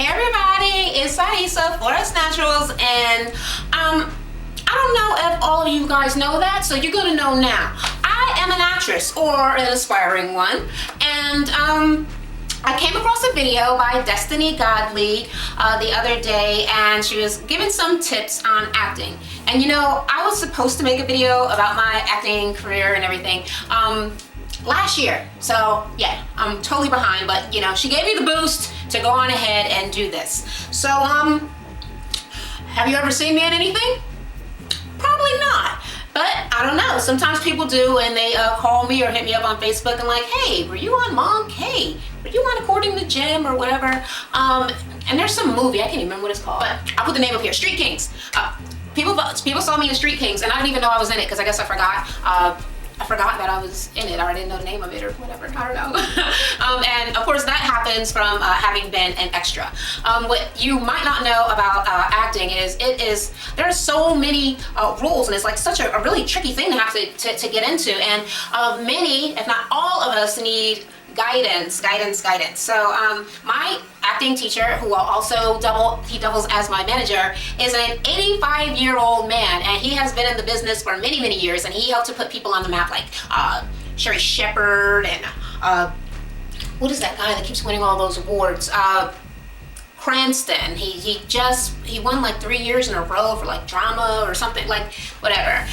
Hey everybody, it's Aisa, Forest Naturals, and I don't know if all of you guys know that, so you're gonna know now. I am an actress, or an aspiring one, and I came across a video by Destiny Godly the other day, and she was giving some tips on acting. And you know, I was supposed to make a video about my acting career and everything last year, so yeah, I'm totally behind, but you know, she gave me the boost to go on ahead and do this. So have you ever seen me in anything? Probably not, but I don't know, sometimes people do, and they call me or hit me up on Facebook and like, hey, were you on Monk? Hey, were you on According to Jim or whatever? And there's some movie, I can't even remember what it's called, but I'll put the name up here, Street Kings. People saw me in Street Kings, and I didn't even know I was in it because I guess I forgot that I was in it, or I didn't know the name of it or whatever, I don't know. And of course that happens from having been an extra. What you might not know about acting is there are so many rules, and it's like such a really tricky thing to have to get into, and many, if not all of us, need guidance. So my acting teacher, who also doubles as my manager, is an 85-year-old man, and he has been in the business for many years, and he helped to put people on the map like Sherry Shepherd and what is that guy that keeps winning all those awards? Cranston. He won like 3 years in a row for like drama or something, like whatever.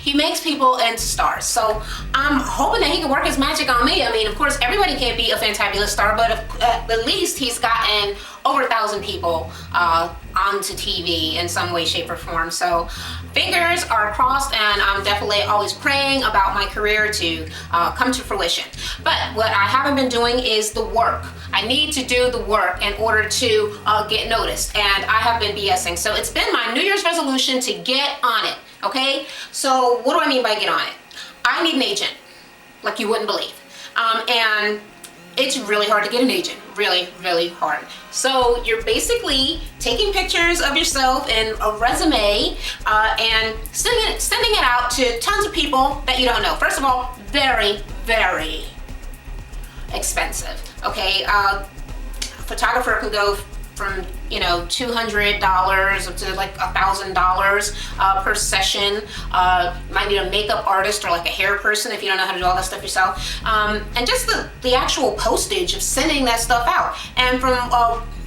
He makes people into stars, so I'm hoping that he can work his magic on me. I mean, of course, everybody can't be a fantabulous star, but at least he's gotten over 1,000 people onto TV in some way, shape, or form. So fingers are crossed, and I'm definitely always praying about my career to come to fruition. But what I haven't been doing is the work. I need to do the work in order to get noticed, and I have been BSing. So it's been my New Year's resolution to get on it. Okay, so what do I mean by get on it? I need an agent, like you wouldn't believe. And it's really hard to get an agent, really hard. So you're basically taking pictures of yourself in a resume and sending it out to tons of people that you don't know. First of all, very expensive. Okay, a photographer can go from $200 up to like $1,000 per session. You might need a makeup artist or like a hair person if you don't know how to do all that stuff yourself. And just the actual postage of sending that stuff out. And from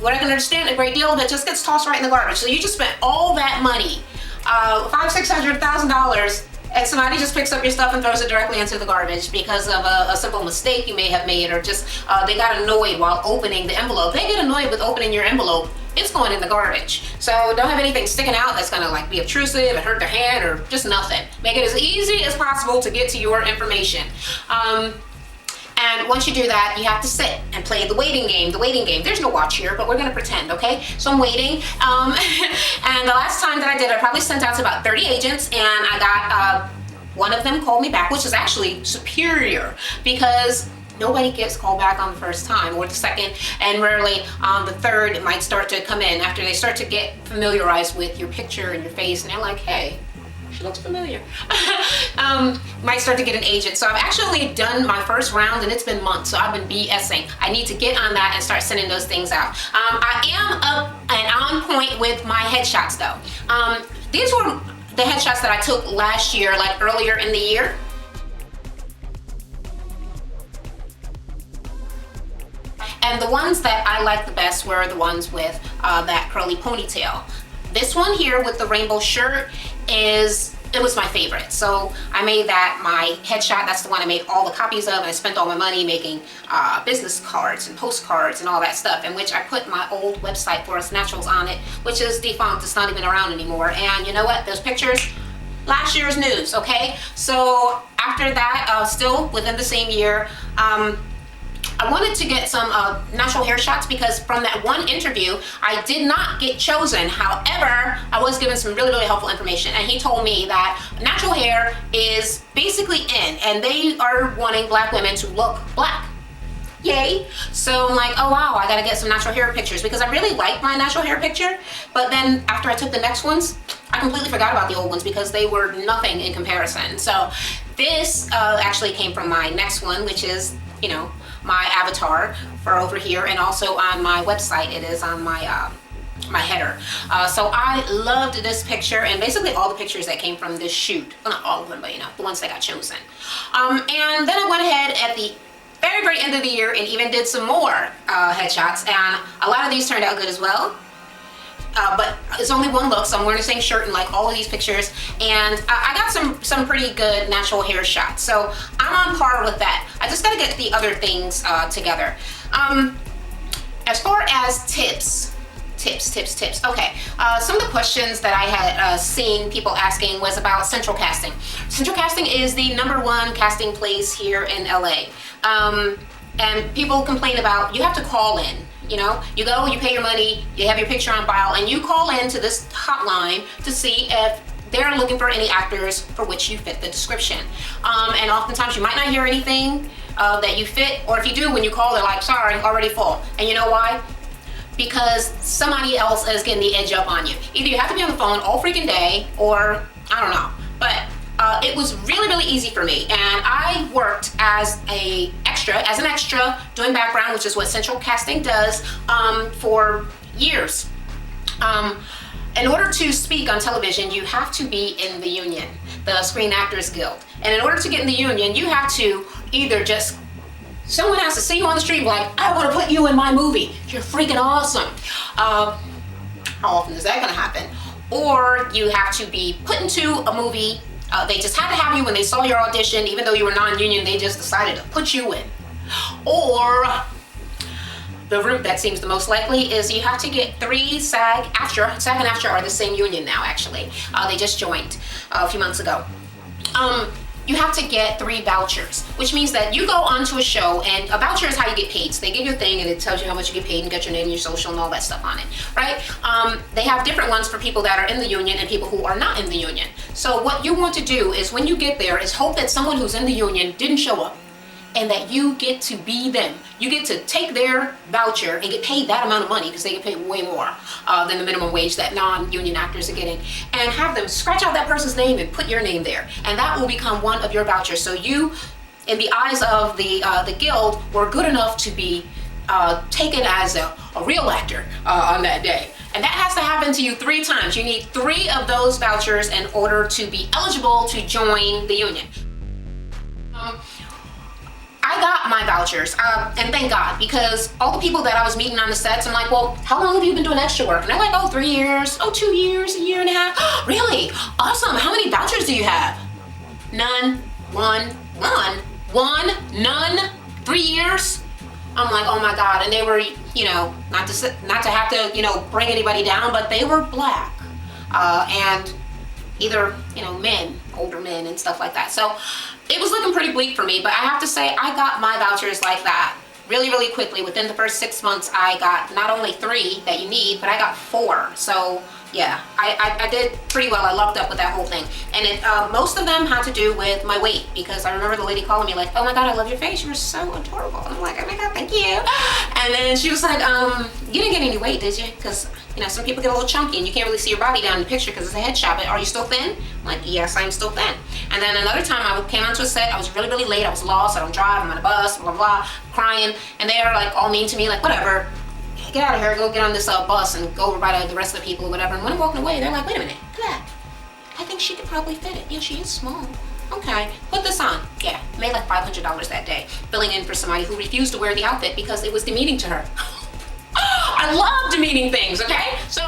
what I can understand, a great deal of it just gets tossed right in the garbage. So you just spent all that money, $500,000, $600,000, and somebody just picks up your stuff and throws it directly into the garbage because of a simple mistake you may have made, or just they got annoyed while opening the envelope. They get annoyed with opening your envelope, it's going in the garbage. So don't have anything sticking out that's gonna like be obtrusive and hurt their hand, or just nothing. Make it as easy as possible to get to your information. And once you do that, you have to sit and play the waiting game. There's no watch here, but we're gonna pretend, okay? So I'm waiting. And the last time that I did, I probably sent out to about 30 agents, and I got one of them called me back, which is actually superior, because nobody gets called back on the first time or the second, and rarely on the third it might start to come in after they start to get familiarized with your picture and your face, and they're like, hey, she looks familiar. Might start to get an agent. So I've actually done my first round, and it's been months, so I've been BSing. I need to get on that and start sending those things out. I am up and on point with my headshots though. These were the headshots that I took last year, like earlier in the year. And the ones that I liked the best were the ones with that curly ponytail. This one here with the rainbow shirt it was my favorite. So I made that my headshot. That's the one I made all the copies of, and I spent all my money making business cards and postcards and all that stuff, in which I put my old website, Forest Naturals, on it, which is defunct. It's not even around anymore. And you know what? Those pictures, last year's news, okay? So after that, still within the same year, I wanted to get some natural hair shots, because from that one interview, I did not get chosen. However, I was given some really helpful information, and he told me that natural hair is basically in, and they are wanting black women to look black. Yay. So I'm like, oh wow, I gotta get some natural hair pictures, because I really like my natural hair picture. But then after I took the next ones, I completely forgot about the old ones because they were nothing in comparison. So This actually came from my next one, which is, my avatar for over here, and also on my website. It is on my header. So I loved this picture, and basically all the pictures that came from this shoot. Well, not all of them, but the ones that got chosen. And then I went ahead at the very end of the year and even did some more headshots, and a lot of these turned out good as well. But it's only one look, so I'm wearing the same shirt in like all of these pictures, and I got some pretty good natural hair shots, so I'm on par with that. I just gotta get the other things together. As far as tips. Okay, some of the questions that I had seen people asking was about Central Casting. Central Casting is the #1 casting place here in LA. And people complain about, you have to call in. You go, you pay your money, you have your picture on file, and you call in to this hotline to see if they're looking for any actors for which you fit the description. And oftentimes you might not hear anything that you fit, or if you do, when you call, they're like, sorry, already full. And you know why? Because somebody else is getting the edge up on you. Either you have to be on the phone all freaking day, or I don't know. But it was really easy for me, and I worked as an extra doing background, which is what Central Casting does, for years. In order to speak on television, you have to be in the union, the Screen Actors Guild. And in order to get in the union, you have to either someone has to see you on the street like, I want to put you in my movie. You're freaking awesome. How often is that going to happen? Or you have to be put into a movie. They just had to have you when they saw your audition, even though you were non-union, they just decided to put you in. Or the route that seems the most likely is you have to get 3 SAG-AFTRA. SAG and AFTRA are the same union now, actually. They just joined a few months ago. You have to get 3 vouchers, which means that you go onto a show, and a voucher is how you get paid. So they give you a thing, and it tells you how much you get paid and got your name and your social and all that stuff on it, right? They have different ones for people that are in the union and people who are not in the union. So what you want to do is, when you get there, is hope that someone who's in the union didn't show up, and that you get to be them. You get to take their voucher and get paid that amount of money, because they get paid way more than the minimum wage that non-union actors are getting, and have them scratch out that person's name and put your name there, and that will become one of your vouchers. So you, in the eyes of the guild, were good enough to be taken as a real actor on that day. And that has to happen to you 3 times. You need 3 of those vouchers in order to be eligible to join the union. I got my vouchers, and thank God, because all the people that I was meeting on the sets, I'm like, well, how long have you been doing extra work? And they're like, oh, 3 years, oh, 2 years, 1.5 years. Really? Awesome. How many vouchers do you have? None. One, none, 3 years. I'm like, oh my God. And they were, not to have to, bring anybody down, but they were black, and either, men, older men and stuff like that. So it was looking pretty bleak for me, but I have to say I got my vouchers like that really quickly. Within the first 6 months, I got not only 3 that you need, but I got 4. So yeah, I did pretty well. I lucked up with that whole thing. And most of them had to do with my weight, because I remember the lady calling me like, oh my God, I love your face. You're so adorable. And I'm like, oh my God, thank you. And then she was like, you didn't get any weight, did you? Because some people get a little chunky and you can't really see your body down in the picture because it's a headshot, but are you still thin? I'm like, yes, I'm still thin. And then another time I came onto a set, I was really late, I was lost, I don't drive, I'm on a bus, blah, blah, blah, crying. And they are like all mean to me, like, whatever, get out of here, go get on this bus and go over by the rest of the people or whatever. And when I'm walking away, they're like, wait a minute, look at that. I think she could probably fit it. Yeah, she is small. Okay, put this on. Yeah, made like $500 that day, filling in for somebody who refused to wear the outfit because it was demeaning to her. I love demeaning things, okay? So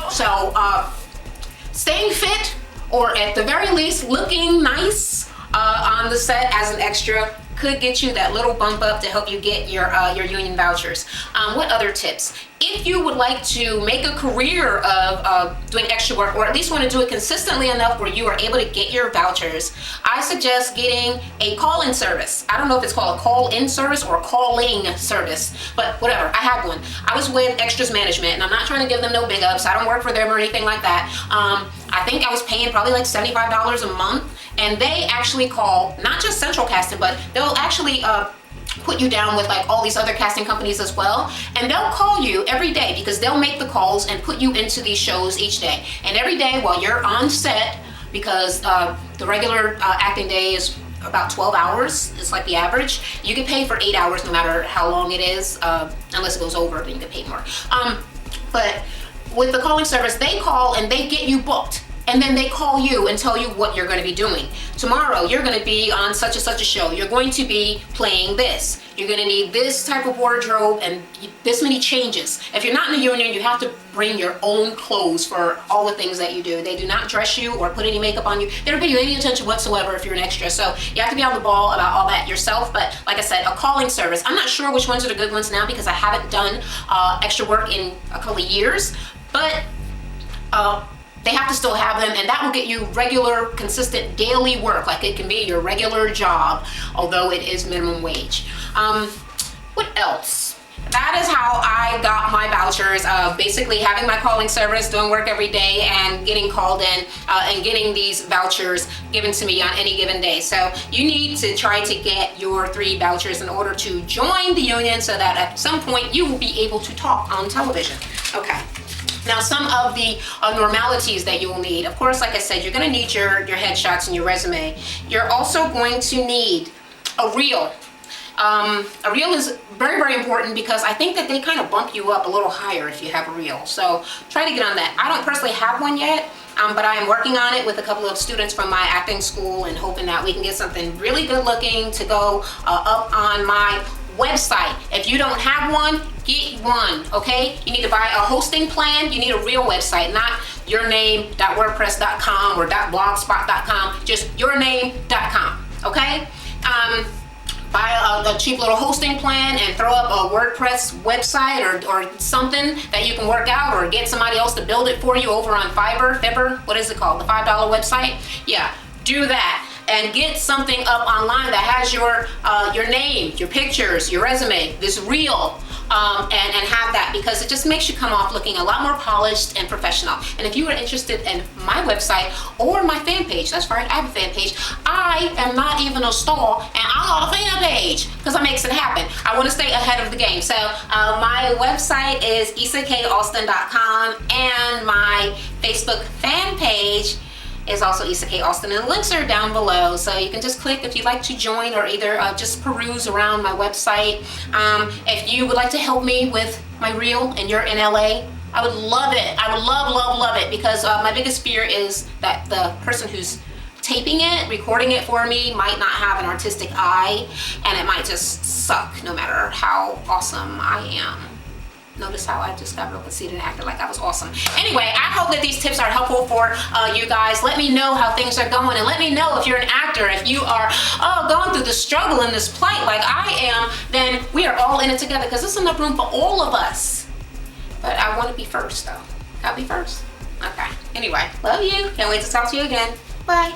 staying fit, or at the very least looking nice on the set as an extra, could get you that little bump up to help you get your union vouchers. What other tips? If you would like to make a career of doing extra work, or at least want to do it consistently enough where you are able to get your vouchers, I suggest getting a call-in service. I don't know if it's called a call-in service or a calling service, but whatever, I have one. I was with Extras Management, and I'm not trying to give them no big ups. I don't work for them or anything like that. I think I was paying probably like $75 a month, and they actually call not just Central Casting, but they'll actually put you down with like all these other casting companies as well, and they'll call you every day, because they'll make the calls and put you into these shows each day. And every day while you're on set, because the regular acting day is about 12 hours. It's like the average. You get paid for 8 hours no matter how long it is, unless it goes over, then you get paid more. But with the calling service, they call and they get you booked. And then they call you and tell you what you're going to be doing. Tomorrow, you're going to be on such and such a show. You're going to be playing this. You're going to need this type of wardrobe and this many changes. If you're not in the union, you have to bring your own clothes for all the things that you do. They do not dress you or put any makeup on you. They don't pay you any attention whatsoever if you're an extra. So you have to be on the ball about all that yourself. But like I said, a calling service. I'm not sure which ones are the good ones now because I haven't done extra work in a couple of years. But they have to still have them, and that will get you regular, consistent, daily work. Like it can be your regular job, although it is minimum wage. What else? That is how I got my vouchers of basically having my calling service, doing work every day, and getting called in and getting these vouchers given to me on any given day. So you need to try to get your 3 vouchers in order to join the union so that at some point you will be able to talk on television. Okay. Now, some of the normalities that you will need, of course, like I said, you're going to need your headshots and your resume. You're also going to need a reel. A reel is very, very important because I think that they kind of bump you up a little higher if you have a reel. So try to get on that. I don't personally have one yet, but I am working on it with a couple of students from my acting school and hoping that we can get something really good looking to go up on my website. If you don't have one, get one, okay? You need to buy a hosting plan. You need a real website, not yourname.wordpress.com or .blogspot.com, just yourname.com, okay? Buy a cheap little hosting plan and throw up a WordPress website or something that you can work out, or get somebody else to build it for you over on Fiverr, what is it called? The $5 website? Yeah, do that. And get something up online that has your name, your pictures, your resume, this reel, and have that, because it just makes you come off looking a lot more polished and professional. And if you are interested in my website or my fan page, that's right, I have a fan page. I am not even a star, and I'm on a fan page because I makes it happen. I want to stay ahead of the game. So my website is isakaustin.com, and my Facebook fan page is also Issa K. Austin, and the links are down below, so you can just click if you'd like to join, or either just peruse around my website. If you would like to help me with my reel and you're in LA, I would love it. I would love it, because my biggest fear is that the person who's taping it, recording it for me, might not have an artistic eye, and it might just suck no matter how awesome I am. Notice how I just got real conceited and acted like I was awesome. Anyway, I hope that these tips are helpful for you guys. Let me know how things are going, and let me know if you're an actor, if you are going through the struggle and this plight like I am, then we are all in it together, because there's enough room for all of us. But I want to be first, though. Gotta be first. Okay. Anyway, love you. Can't wait to talk to you again. Bye.